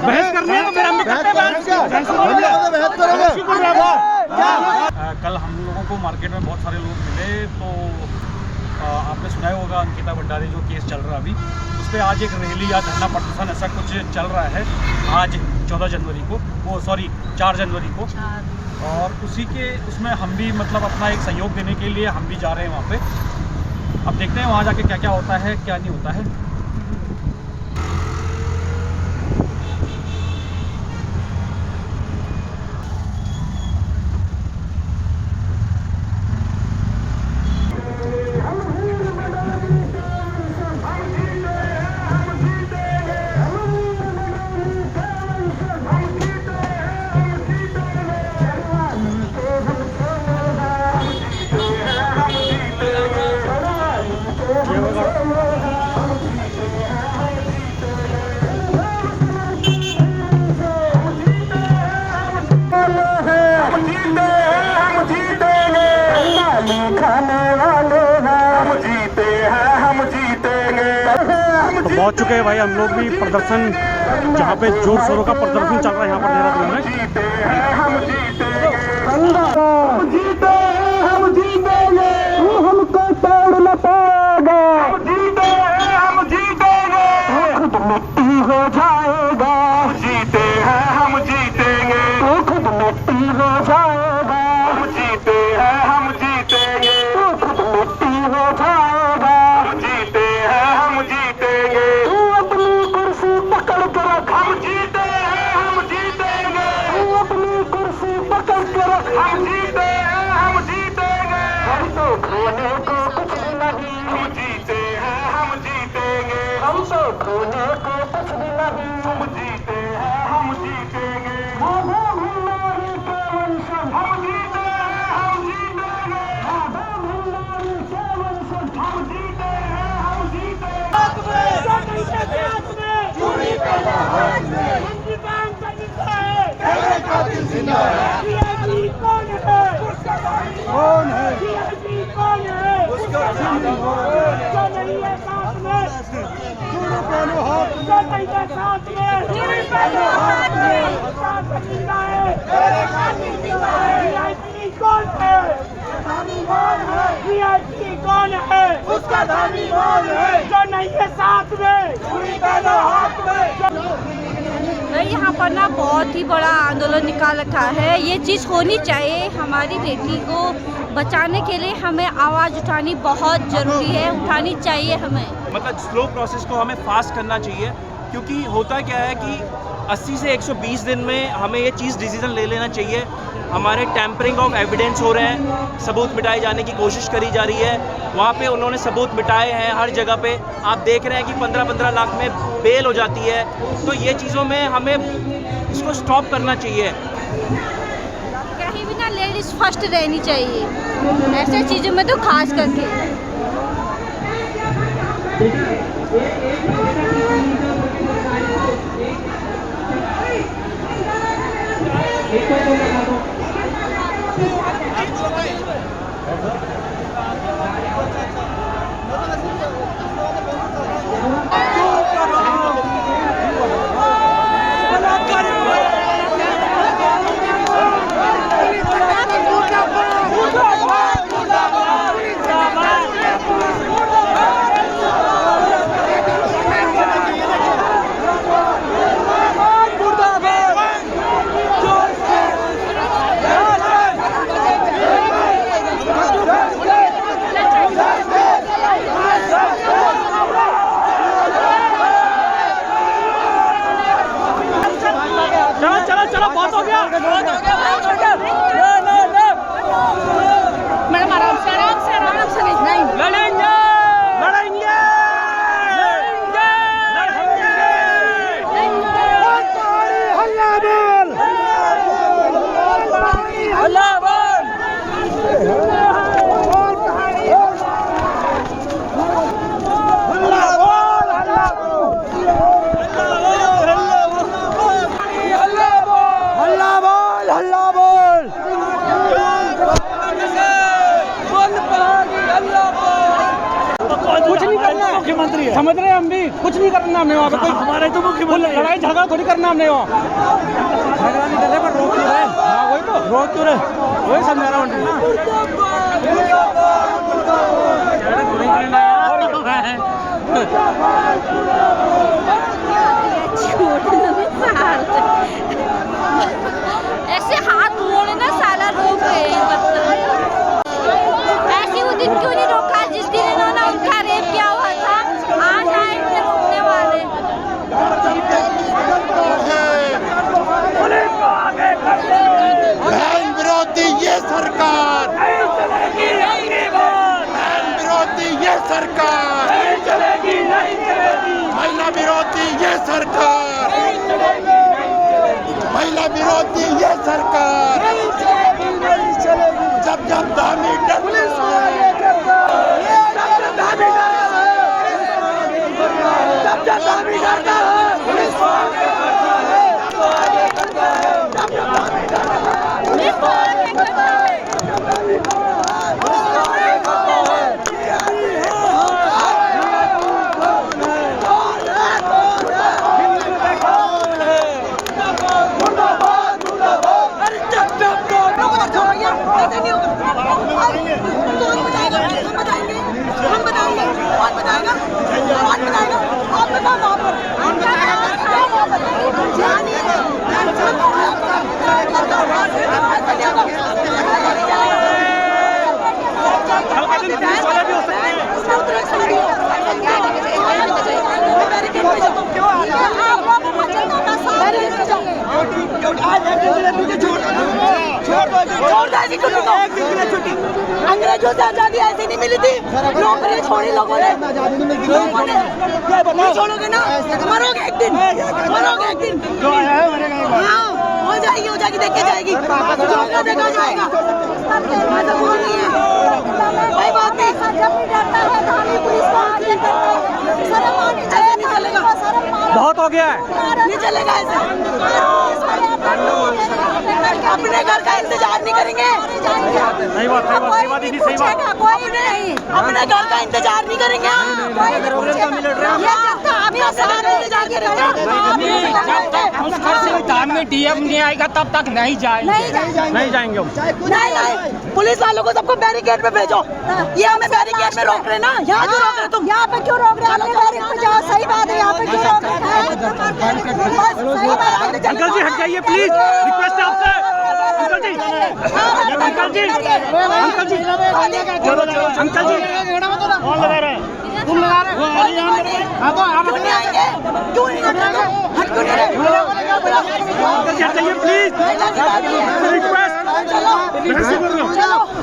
बहस करनी है तो फिर हम भी करते हैं। कल हम लोगों को मार्केट में बहुत सारे लोग मिले, तो आपने सुना ही होगा अंकिता भंडारी जो केस चल रहा है अभी, उस पर आज एक रैली या धरना प्रदर्शन ऐसा कुछ चल रहा है आज 14 जनवरी को, वो सॉरी 4 जनवरी को, और उसमें हम भी मतलब अपना एक सहयोग देने के लिए हम भी जा रहे हैं वहाँ पे। अब देखते हैं वहाँ जाके क्या क्या होता है क्या नहीं होता है। तो पहुंच चुके हैं भाई हम लोग भी प्रदर्शन, जहाँ पे जोर शोरों का प्रदर्शन चल रहा है यहाँ पर देहरादून में। हमको तोड़ न पाएगा, हम जीतेंगे, खुद मिट्टी हो जाएगा, जीते हैं हम जीतेंगे, खुद मिट्टी हो जाएगा, हम जीते हैं हम जीतेंगे, खुद मिट्टी हो जाएगा, हम जीते हैं हम जीतेंगे, तू अपनी कुर्सी पकड़ के रख, हम जीते हैं हम जीतेंगे, तू अपनी कुर्सी पकड़ के रख, हम जीते हैं हम जीतेंगे, हम तो खोने को कुछ भी नहीं, हम जीते हैं हम जीतेंगे, हम तो खोने को कुछ भी नहीं, हम जीते हैं हम जीतेंगे, राधा भंडारी के वंशज, हम जीते हैं हम जीतेंगे, राधा भंडारी के वंशज, हम जीते हैं हम जीतेंगे, चूड़ी पहना हाथ में, हिंदुस्तान का जिंदा है, तेरे कातिल जिंदा है, वीआईपी कौन है, उसका कौन है, वीआईपी कौन है, उसका जो नहीं है साथ में, चूड़ी पहनो हाथ में, जो नहीं है साथ में, चूड़ी पहनो हाथ में, उसका जिंदा है, तेरे कातिल जिंदा है, वीआईपी कौन है, धामी कौन है, वीआईपी कौन है, उसका धामी कौन है, जो नहीं है साथ में, चूड़ी पहनो हाथ में। यहाँ पर ना बहुत ही बड़ा आंदोलन निकाल रखा है। ये चीज़ होनी चाहिए, हमारी बेटी को बचाने के लिए हमें आवाज़ उठानी बहुत ज़रूरी है, उठानी चाहिए हमें। मतलब स्लो प्रोसेस को हमें फास्ट करना चाहिए, क्योंकि होता क्या है कि 80 से 120 दिन में हमें ये चीज़ डिसीज़न ले लेना चाहिए। हमारे टैम्परिंग ऑफ एविडेंस हो रहे हैं, सबूत मिटाए जाने की कोशिश करी जा रही है, वहाँ पे उन्होंने सबूत मिटाए हैं हर जगह पे। आप देख रहे हैं कि 15-15 लाख में बेल हो जाती है, तो ये चीज़ों में हमें इसको स्टॉप करना चाहिए। कहीं भी ना लेडीज़ फर्स्ट रहनी चाहिए, ऐसे चीज़ों में तो खास करके। समझ रहे हैं हम भी, कुछ नहीं करना हमने वहाँ पे, कोई हमारे तो मुख्यमंत्री लड़ाई झगड़ा थोड़ी करना हमने वहाँ, झगड़ा नहीं कर रहे पर रोक क्यों रहे। हाँ वही तो, रोक क्यों रहे, वही समझा रहा हूँ ऐसे हाथ मोड़े ना साला रोक रहे हैं, ऐसे वो दिन क्यों नहीं रोका जिस दिन इन्होंने उनका रेप किया हुआ था, आज आए थे रोकने वाले। बहन विरोधी ये सरकार, बहन विरोधी ये सरकार, महिला विरोधी ये सरकार, महिला विरोधी ये सरकार, जब जब धामी अंग्रेजों से आजादी ऐसी नहीं मिली थी, नौकरी छोड़ी लोगों ने नहीं छोड़ोगे ना, मरोगे एक दिन, मरोगे एक दिन। हाँ हो जाएगी देख के जाएगी, जो देखा जाएगा, ऐसा कुछ नहीं है, कोई बात नहीं। ऐसे नहीं चलेगा, बहुत हो गया है, नहीं चलेगा ऐसे। अपने घर का इंतजार नहीं करेंगे, सही बात, सही बात, सही बात, कोई नहीं अपने घर का इंतजार नहीं करेंगे। उस घर से धाम में डीएम नहीं आएगा तब तक नहीं जाएंगे, नहीं जाएंगे हम। नहीं, पुलिस वालों को सबको बैरिकेड पे भेजो, ये हमें बैरिकेड में रोक रहे ना, यहाँ क्यों रोक रहे तुम? यहाँ पे क्यों रोक रहे? अपने बैरिकेड पे जाओ, सही बात है, यहाँ पे क्यों रोक रहे हैं? अंकल जी हट जाइए प्लीज, रिक्वेस्ट है आपसे। अंकल जी, अंकल जी, अंकल जी, अंकल जी, कौन लगा रहे हैं? तुम लगा रहे हो? हाँ तो आप आएंगे, क्यों नहीं हट रहे? हट क्यों नहीं रहे? अंकल जी हट जाइए प्लीज, रिक्वेस्ट।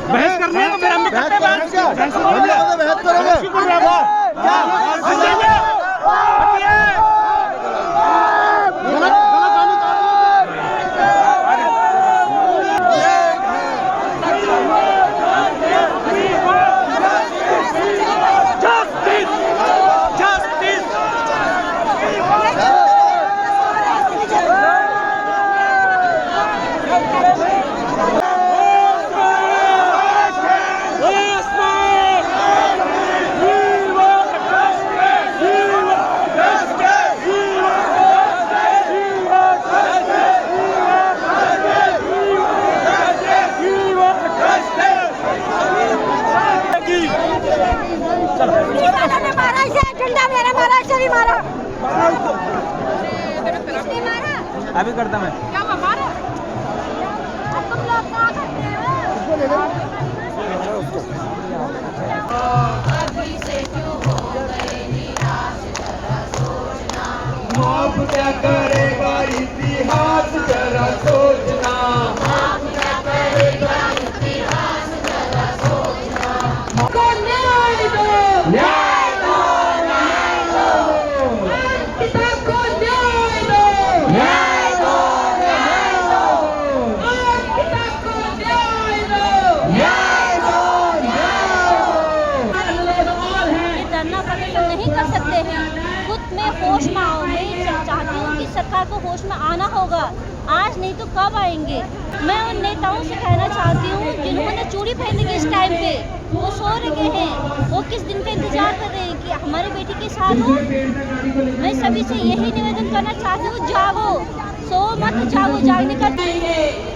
बहस कर रहे हैं तो फिर हम भी करते हैं बहस करोगे। अभी करता मैं। क्या मारा? अब तुम लोग क्या करते हो? माफ क्या करेगा इतिहास जरा सोचना, माफ क्या करेगा इतिहास जरा सोचना। न्याय दो, न्याय दो, न्याय दो, पिता को न्याय दो, न्याय दो, न्याय दो, पिता को न्याय दो, न्याय दो, ये धरना प्रदर्शन नहीं कर सकते हैं। खुद में होश में आओ। मैं चाहती हूँ कि सरकार को होश में आना होगा। आज नहीं तो कब आएंगे। मैं उन नेताओं से कहना चाहती हूँ जिन्होंने चूड़ी पहनी थी इस टाइम पे, वो सो रहे हैं, वो किस दिन का इंतजार कर रहे हैं कि हमारी बेटी के साथ हो। मैं सभी से यही निवेदन करना चाहती हूँ, जागो, सो मत जागो, जागने का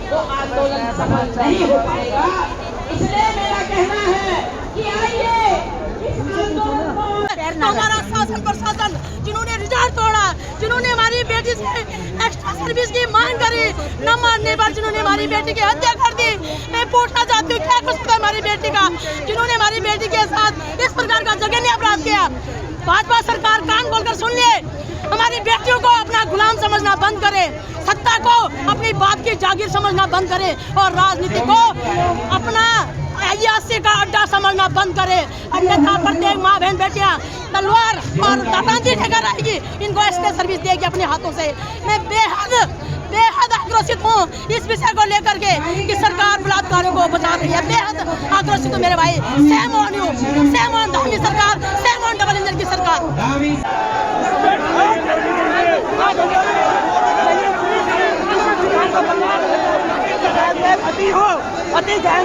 वो आंदोलन सफल नहीं हो पाएगा। इसलिए मेरा कहना है कि आइए तो हमारा शासन प्रशासन जिन्होंने रिजल्ट तोड़ा, जिन्होंने हमारी बेटी से एक्स्ट्रा सर्विस की मांग करी, न मानने पर जिन्होंने हमारी बेटी की हत्या कर दी। मैं पूछना चाहती हूँ क्या कुछ था हमारी बेटी का, जिन्होंने हमारी बेटी के साथ इस प्रकार का जघन्य अपराध किया। भाजपा सरकार कान खोलकर सुन ले, हमारी बेटियों को अपना गुलाम समझना बंद करे, सत्ता को अपनी बात की जागीर समझना बंद करे और राजनीति को अपना अय्याशी का अड्डा समझना बंद करे। अन्यथा प्रत्येक माँ बहन बेटियां तलवार और दातांजी ठेकर आएगी, इनको एक्स्ट्रा सर्विस देगी अपने हाथों से। मैं बेहद आक्रोशित हूँ इस विषय को लेकर के कि सरकार बलात्कारों को बचा रही है। बेहद आक्रोशित हूँ मेरे भाई। Same on you, same on Dhami सरकार, सेम ऑन डबल इंजन की सरकार। अति ध्यान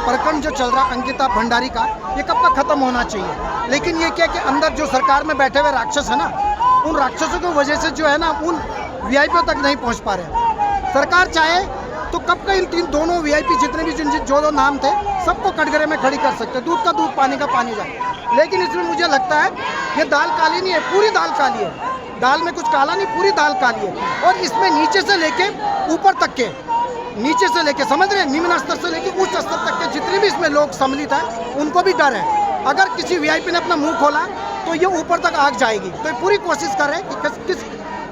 प्रकरण जो चल रहा अंकिता भंडारी का, ये कब तक खत्म होना चाहिए। लेकिन ये क्या कि अंदर जो सरकार में बैठे हुए राक्षस है ना, उन राक्षसों की वजह से जो है ना उन वीआईपी तक नहीं पहुंच पा रहे। सरकार चाहे तो कब का इन दोनों वीआईपी जितने भी जो नाम थे सबको कटघरे में खड़ी कर सकते, दूध का दूध पानी का पानी जाए। लेकिन इसमें मुझे लगता है ये दाल काली नहीं है, पूरी दाल काली है। दाल में कुछ काला नहीं, पूरी दाल काली है। और इसमें नीचे से लेके ऊपर तक के, नीचे से लेके समझ रहे हैं, निम्न स्तर से लेके उच्च स्तर तक के जितने भी इसमें लोग सम्मिलित हैं उनको भी डर है। अगर किसी वीआईपी ने अपना मुंह खोला तो ये ऊपर तक आग जाएगी। तो ये पूरी कोशिश कर रहे हैं कि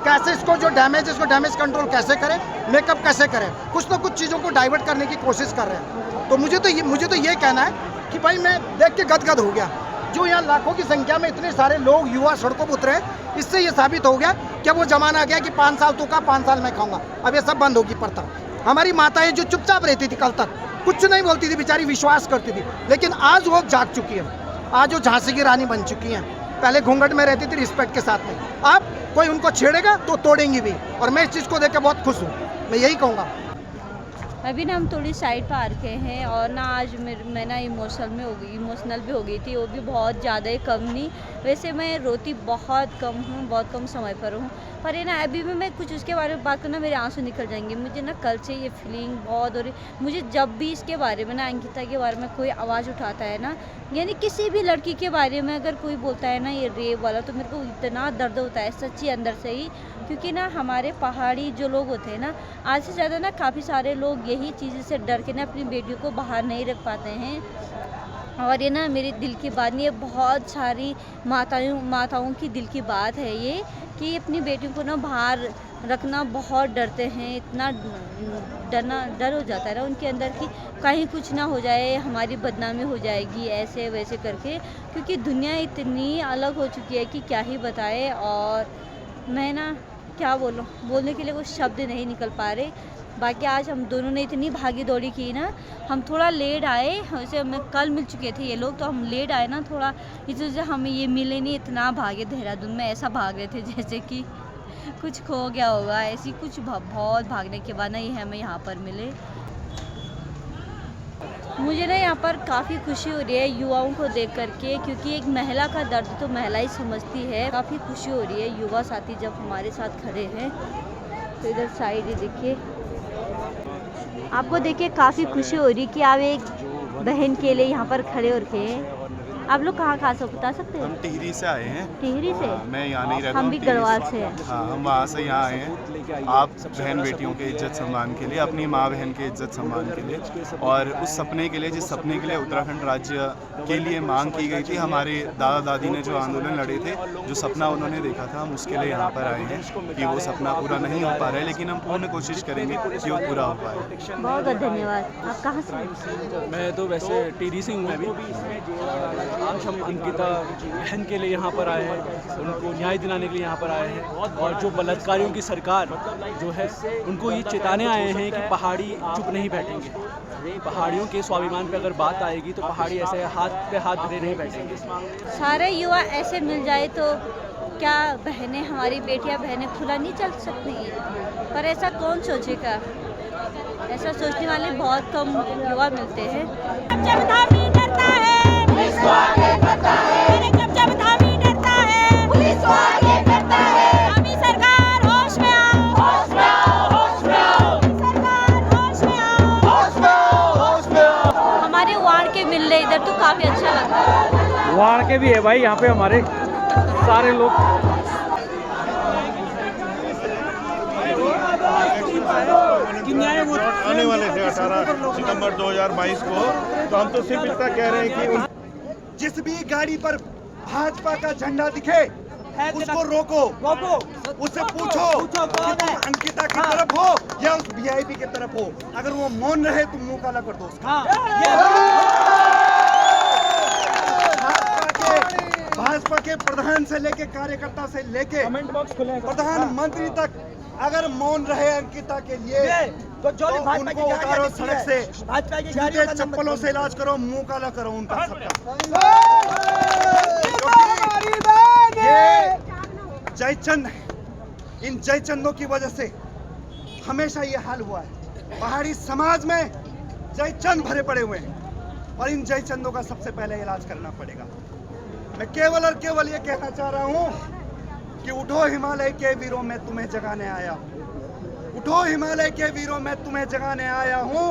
कैसे इसको जो डैमेज है, इसको डैमेज कंट्रोल कैसे करें, मेकअप कैसे करें, कुछ ना कुछ चीज़ों को डाइवर्ट करने की कोशिश कर रहे हैं। तो मुझे तो ये कहना है कि भाई मैं देख के गदगद हो गया। जो यहाँ लाखों की संख्या में इतने सारे लोग युवा सड़कों पर उतरे, इससे ये साबित हो गया कि वो जमाना आ गया कि 5 साल तू का 5 साल मैं खाऊंगा। अब ये सब बंद होगी प्रथा। हमारी माताएं जो चुपचाप रहती थी, कल तक कुछ नहीं बोलती थी, बेचारी विश्वास करती थी, लेकिन आज वो जाग चुकी है। आज वो झांसी की रानी बन चुकी हैं। पहले घूंघट में रहती थी रिस्पेक्ट के साथ में, अब कोई उनको छेड़ेगा तो तोड़ेंगी भी। और मैं इस चीज़ को देख के बहुत खुश हूँ। मैं यही कहूँगा। अभी ना हम थोड़ी साइड पर आ रखे हैं और ना आज मैं ना इमोशनल भी हो गई थी, वो भी बहुत ज़्यादा ही कम नहीं। वैसे मैं रोती बहुत कम हूँ, बहुत कम समय पर हूँ, पर ये ना अभी भी मैं कुछ उसके बारे में बात करना मेरे आंसू निकल जाएंगे। मुझे ना कल से ये फीलिंग बहुत हो रही। मुझे जब भी इसके बारे में ना, अंकिता के बारे में कोई आवाज़ उठाता है ना, यानी किसी भी लड़की के बारे में अगर कोई बोलता है ना ये रेप वाला, तो मेरे को इतना दर्द होता है सच्ची अंदर से ही। क्योंकि ना हमारे पहाड़ी जो लोग होते हैं ना, आज से ज़्यादा ना काफ़ी सारे लोग यही चीज़ से डर के ना अपनी बेटियों को बाहर नहीं रख पाते हैं। और ये ना मेरे दिल की बात नहीं है, बहुत सारी माताओं की दिल की बात है ये, कि अपनी बेटियों को ना बाहर रखना बहुत डरते हैं। इतना डर हो जाता है ना उनके अंदर कि कहीं कुछ ना हो जाए, हमारी बदनामी हो जाएगी ऐसे वैसे करके। क्योंकि दुनिया इतनी अलग हो चुकी है कि क्या ही बताए। और मैं ना क्या बोलूँ, बोलने के लिए कुछ शब्द नहीं निकल पा रहे। बाकी आज हम दोनों ने इतनी भागी दौड़ी की ना, हम थोड़ा लेट आए। वैसे हमें कल मिल चुके थे ये लोग, तो हम लेट आए ना थोड़ा, इस वजह से हमें ये मिले नहीं। इतना भागे देहरादून में, ऐसा भाग रहे थे जैसे कि कुछ खो गया होगा। ऐसी कुछ बहुत भागने के बाद ना ये हमें यहाँ पर मिले। मुझे ना यहाँ पर काफ़ी खुशी हो रही है युवाओं को देख करके, क्योंकि एक महिला का दर्द तो महिला ही समझती है। काफ़ी खुशी हो रही है युवा साथी जब हमारे साथ खड़े हैं। तो इधर साइड ही देखिए, आपको देखिए काफ़ी खुशी हो रही है कि आप एक बहन के लिए यहाँ पर खड़े हो रखे हैं। आप लोग कहाँ से बता सकते हम हैं? टिहरी से आए हैं। टिहरी से? हाँ, मैं यहाँ नहीं रहता हम हूँ, भी टिहरी गढ़वाल से हैं। हाँ, हम वहाँ से यहाँ आए हैं आप बहन बेटियों के इज्जत सम्मान के लिए, अपनी माँ बहन के इज्जत सम्मान के लिए, और उस सपने के लिए जिस सपने के लिए उत्तराखंड राज्य के लिए मांग की गई थी। हमारे दादा दादी ने जो आंदोलन लड़े थे, जो सपना उन्होंने देखा था, हम उसके लिए यहाँ पर आए हैं कि वो सपना पूरा नहीं हो पा रहा है, लेकिन हम पूर्ण कोशिश करेंगे कि वो पूरा हो पाए। बहुत बहुत धन्यवाद। आप कहाँ से हैं? मैं तो वैसे टिहरी से हूँ। मैं भी आज हम अंकिता बहन के लिए यहाँ पर आए हैं, उनको न्याय दिलाने के लिए यहाँ पर आए हैं, और जो बलात्कारियों की सरकार जो है उनको ये चेताने आए हैं कि पहाड़ी चुप नहीं बैठेंगे। पहाड़ियों के स्वाभिमान पे अगर बात आएगी तो पहाड़ी ऐसे हाथ पे हाथ धरे नहीं बैठेंगे। सारे युवा ऐसे मिल जाए तो क्या बहनें, हमारी बेटियां बहनें खुला नहीं चल सकती हैं? पर ऐसा कौन सोचेगा? ऐसा सोचने वाले बहुत कम युवा मिलते हैं। जब धामी डरता है पुलिस को आगे करता है, जब धामी डरता है पुलिस को आगे करता है। अभी सरकार होश में आओ, होश में आओ, होश में आओ, सरकार होश में आओ, होश में आओ, होश में आओ। हमारे वार्ड के मिलने इधर तो काफी अच्छा लगा। वार्ड के भी है भाई यहाँ पे हमारे सारे लोग। आने वाले थे 18 सितंबर 2022 को, तो हम तो सिर्फ इतना कह रहे हैं कि जिस भी गाड़ी पर भाजपा का झंडा दिखे उसको रोको, उससे पूछो कि तुम अंकिता की तरफ हो या उस वीआईपी की तरफ हो। अगर वो मौन रहे तो मुंह काला कर दो उसका। भाजपा के प्रधान से लेके कार्यकर्ता से लेके प्रधानमंत्री तक अगर मौन रहे अंकिता के लिए तो उनको उतारो सड़क से, जूते चप्पलों से इलाज करो, मुंह काला करो उनका सबका। ये जयचंद है, इन जयचंदों की वजह से हमेशा ये हाल हुआ है। पहाड़ी समाज में जयचंद भरे पड़े हुए हैं और इन जयचंदों का सबसे पहले इलाज करना पड़ेगा। मैं केवल और केवल ये कहना चाह रहा हूँ कि उठो हिमालय के वीरों में तुम्हें जगाने आया हूँ, उठो हिमालय के वीरों में तुम्हें जगाने आया हूँ,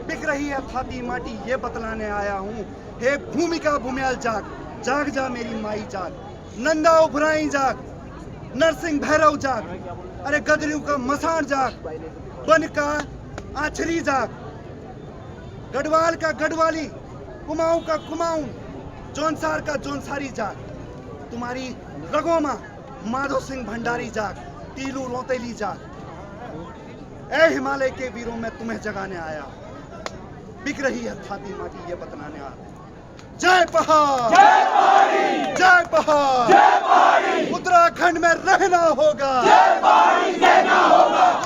बिक रही है थाती माटी ये बतलाने आया हूँ। हे भूमिका भूमियाल जाग, जाग जा मेरी माई जाग, नंदा उभराई जाग, नरसिंह भैरव जाग, अरे गदरियों का मसान जाग, बन का आछरी जाग, गढ़वाल का गढ़वाली, कुमाऊं का कुमाऊं, जौनसार का जौनसारी जाग, तुम्हारी रगों में माधो सिंह भंडारी जाग, टीलू रोतेली जाग। ए हिमालय के वीरों में तुम्हें जगाने आया, बिक रही है थाती माटी ये बतलाने आया। जय पहाड़, जय पहाड़ी, जय पहाड़, जय पहाड़ी, उत्तराखंड में रहना होगा, जय पहाड़ी रहना होगा।